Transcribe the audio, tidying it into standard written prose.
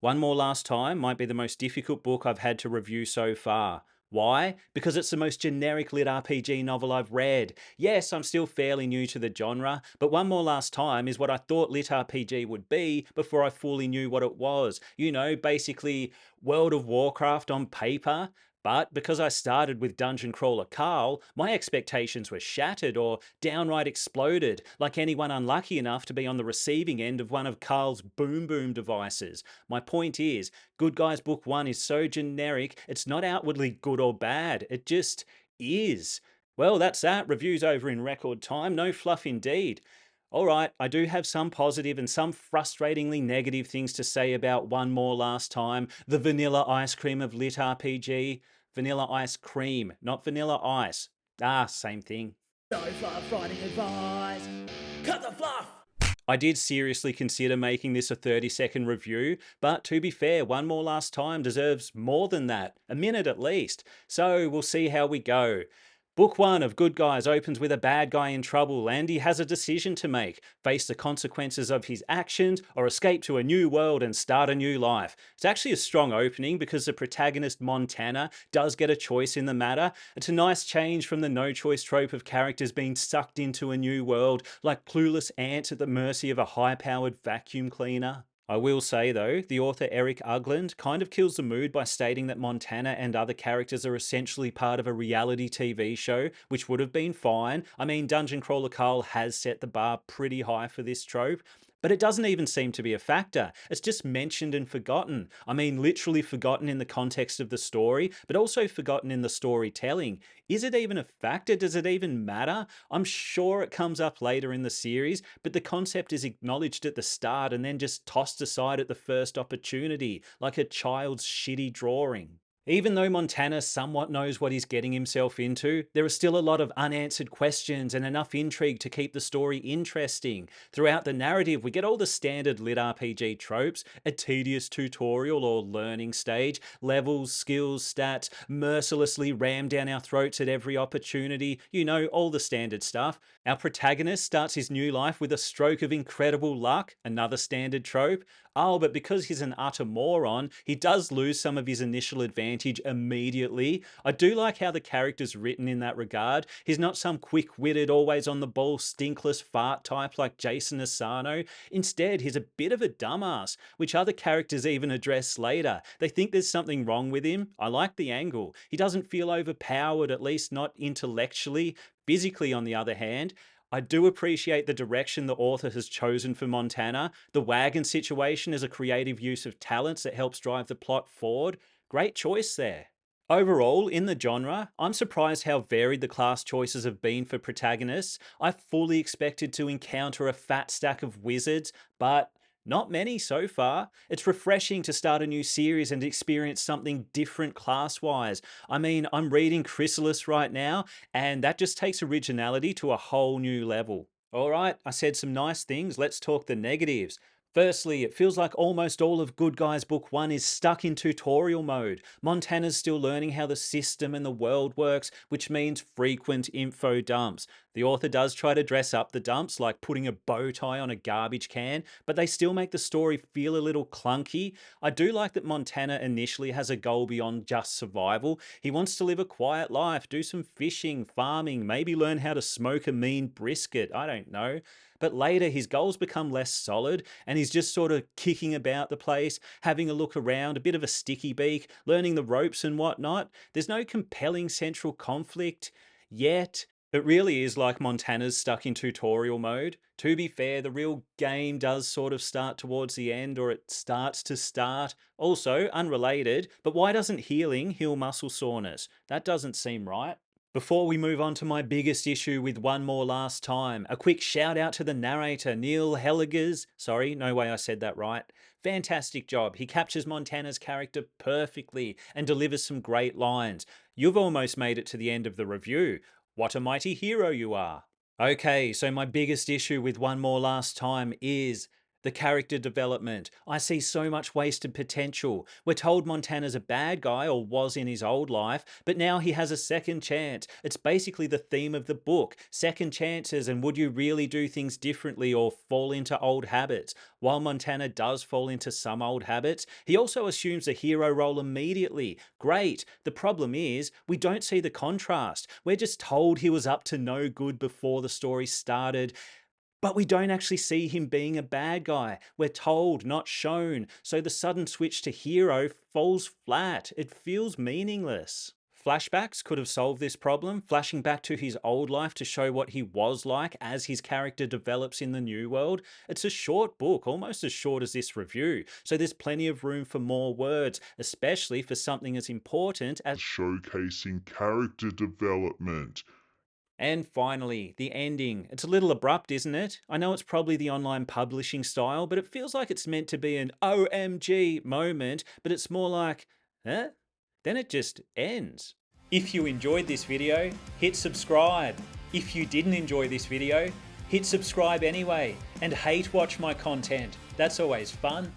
One More Last Time might be the most difficult book I've had to review so far. Why? Because it's the most generic lit RPG novel I've read. Yes, I'm still fairly new to the genre, but One More Last Time is what I thought lit RPG would be before I fully knew what it was. You know, basically World of Warcraft on paper. But because I started with Dungeon Crawler Carl, my expectations were shattered or downright exploded, like anyone unlucky enough to be on the receiving end of one of Carl's boom boom devices. My point is, Good Guys Book 1 is so generic, it's not outwardly good or bad, it just is. Well, that's that. Reviews over in record time. No fluff indeed. All right, I do have some positive and some frustratingly negative things to say about One More Last Time, the vanilla ice cream of lit RPG. Vanilla ice cream, not vanilla ice. Ah, same thing. No fluff writing advice. Cut the fluff. I did seriously consider making this a 30-second review, but to be fair, One More Last Time deserves more than that, a minute at least. So we'll see how we go. Book 1 of Good Guys opens with a bad guy in trouble and he has a decision to make: face the consequences of his actions or escape to a new world and start a new life. It's actually a strong opening because the protagonist Montana does get a choice in the matter. It's a nice change from the no choice trope of characters being sucked into a new world like clueless ants at the mercy of a high powered vacuum cleaner. I will say though, the author Eric Ugland kind of kills the mood by stating that Montana and other characters are essentially part of a reality TV show, which would have been fine. I mean, Dungeon Crawler Carl has set the bar pretty high for this trope. But it doesn't even seem to be a factor. It's just mentioned and forgotten. I mean, literally forgotten in the context of the story, but also forgotten in the storytelling. Is it even a factor? Does it even matter? I'm sure it comes up later in the series, but the concept is acknowledged at the start and then just tossed aside at the first opportunity, like a child's shitty drawing. Even though Montana somewhat knows what he's getting himself into, there are still a lot of unanswered questions and enough intrigue to keep the story interesting. Throughout the narrative, we get all the standard lit RPG tropes: a tedious tutorial or learning stage, levels, skills, stats, mercilessly rammed down our throats at every opportunity, you know, all the standard stuff. Our protagonist starts his new life with a stroke of incredible luck, another standard trope. Oh, but because he's an utter moron, he does lose some of his initial advantage immediately. I do like how the character's written in that regard. He's not some quick witted, always on the ball, stinkless fart type like Jason Asano. Instead, he's a bit of a dumbass, which other characters even address later. They think there's something wrong with him. I like the angle. He doesn't feel overpowered, at least not intellectually. Physically, on the other hand, I do appreciate the direction the author has chosen for Montana. The wagon situation is a creative use of talents that helps drive the plot forward. Great choice there. Overall, in the genre, I'm surprised how varied the class choices have been for protagonists. I fully expected to encounter a fat stack of wizards, but not many so far. It's refreshing to start a new series and experience something different class wise. I mean, I'm reading Chrysalis right now, and that just takes originality to a whole new level. All right, I said some nice things. Let's talk the negatives. Firstly, it feels like almost all of Good Guys Book 1 is stuck in tutorial mode. Montana's still learning how the system and the world works, which means frequent info dumps. The author does try to dress up the dumps, like putting a bow tie on a garbage can, but they still make the story feel a little clunky. I do like that Montana initially has a goal beyond just survival. He wants to live a quiet life, do some fishing, farming, maybe learn how to smoke a mean brisket, I don't know. But later, his goals become less solid, and he's just sort of kicking about the place, having a look around, a bit of a sticky beak, learning the ropes and whatnot. There's no compelling central conflict yet. It really is like Montana's stuck in tutorial mode. To be fair, the real game does sort of start towards the end, or it starts to start. Also, unrelated, but why doesn't healing heal muscle soreness? That doesn't seem right. Before we move on to my biggest issue with One More Last Time, a quick shout out to the narrator, Neil Helligers. Sorry, no way I said that right. Fantastic job. He captures Montana's character perfectly and delivers some great lines. You've almost made it to the end of the review. What a mighty hero you are. Okay, so my biggest issue with One More Last Time is The character development. I see so much wasted potential. We're told Montana's a bad guy, or was in his old life, but now he has a second chance. It's basically the theme of the book. Second chances, and would you really do things differently or fall into old habits? While Montana does fall into some old habits, he also assumes a hero role immediately. Great. The problem is, we don't see the contrast. We're just told he was up to no good before the story started. But we don't actually see him being a bad guy. We're told, not shown. So the sudden switch to hero falls flat. It feels meaningless. Flashbacks could have solved this problem, flashing back to his old life to show what he was like as his character develops in the new world. It's a short book, almost as short as this review, so there's plenty of room for more words, especially for something as important as showcasing character development. And finally, the ending. It's a little abrupt, isn't it? I know it's probably the online publishing style, but it feels like it's meant to be an OMG moment, but it's more like, huh? Then it just ends. If you enjoyed this video, hit subscribe. If you didn't enjoy this video, hit subscribe anyway, and hate watch my content. That's always fun.